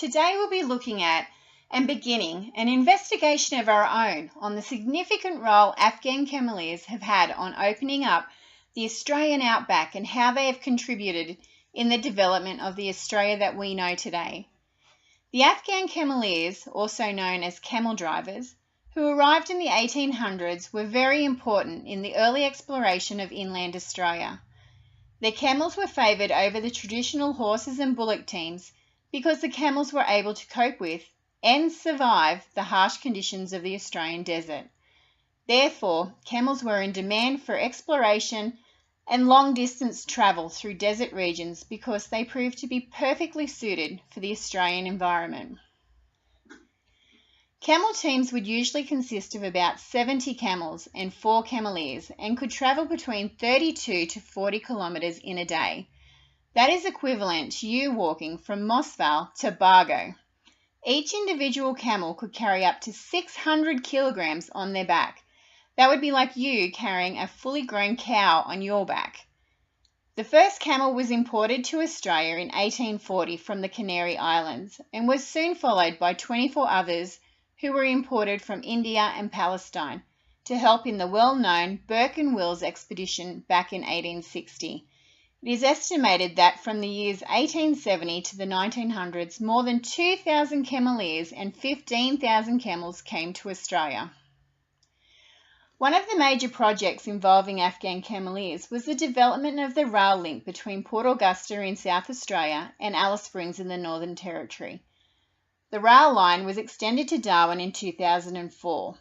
Today we'll be looking at and beginning an investigation of our own on the significant role Afghan Cameleers have had on opening up the Australian outback and how they have contributed in the development of the Australia that we know today. The Afghan Cameleers, also known as camel drivers, who arrived in the 1800s, were very important in the early exploration of inland Australia. Their camels were favoured over the traditional horses and bullock teams because the camels were able to cope with and survive the harsh conditions of the Australian desert. Therefore, camels were in demand for exploration and long-distance travel through desert regions because they proved to be perfectly suited for the Australian environment. Camel teams would usually consist of about 70 camels and 4 cameleers and could travel between 32 to 40 kilometres in a day. That is equivalent to you walking from Mossvale to Bargo. Each individual camel could carry up to 600 kilograms on their back. That would be like you carrying a fully grown cow on your back. The first camel was imported to Australia in 1840 from the Canary Islands and was soon followed by 24 others who were imported from India and Palestine to help in the well-known Burke and Wills expedition back in 1860. It is estimated that from the years 1870 to the 1900s, more than 2,000 cameleers and 15,000 camels came to Australia. One of the major projects involving Afghan cameleers was the development of the rail link between Port Augusta in South Australia and Alice Springs in the Northern Territory. The rail line was extended to Darwin in 2004.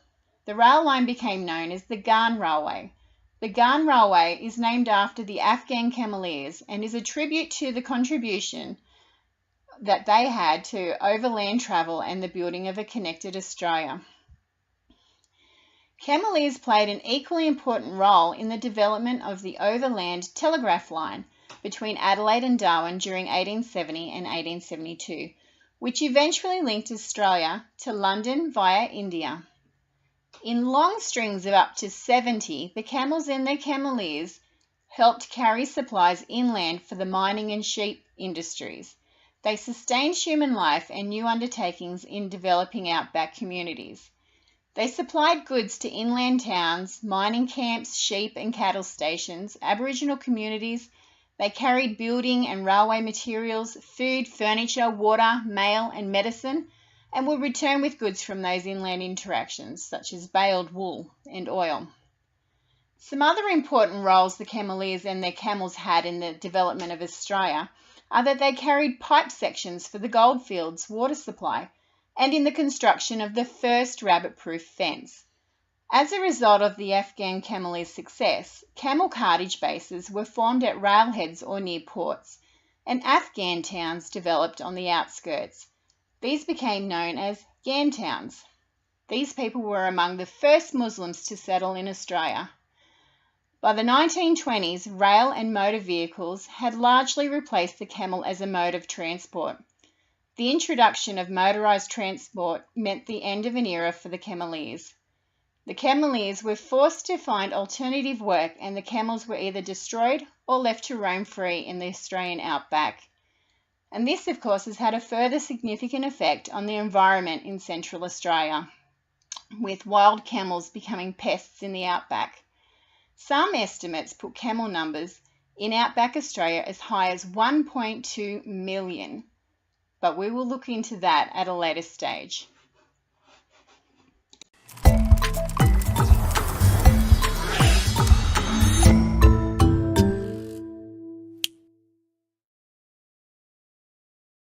The rail line became known as the Ghan Railway. The Ghan Railway is named after the Afghan Cameleers and is a tribute to the contribution that they had to overland travel and the building of a connected Australia. Cameleers played an equally important role in the development of the overland telegraph line between Adelaide and Darwin during 1870 and 1872, which eventually linked Australia to London via India. In long strings of up to 70, the camels and their cameleers helped carry supplies inland for the mining and sheep industries. They sustained human life and new undertakings in developing outback communities. They supplied goods to inland towns, mining camps, sheep and cattle stations, Aboriginal communities. They carried building and railway materials, food, furniture, water, mail and medicine, and would return with goods from those inland interactions, such as baled wool and oil. Some other important roles the cameleers and their camels had in the development of Australia are that they carried pipe sections for the goldfields water supply and in the construction of the first rabbit-proof fence. As a result of the Afghan Cameleers' success, camel cartage bases were formed at railheads or near ports, and Afghan towns developed on the outskirts. These became known as Ghan towns. These people were among the first Muslims to settle in Australia. By the 1920s, rail and motor vehicles had largely replaced the camel as a mode of transport. The introduction of motorised transport meant the end of an era for the cameleers. The cameleers were forced to find alternative work, and the camels were either destroyed or left to roam free in the Australian outback. And this, of course, has had a further significant effect on the environment in Central Australia, with wild camels becoming pests in the outback. Some estimates put camel numbers in outback Australia as high as 1.2 million, but we will look into that at a later stage.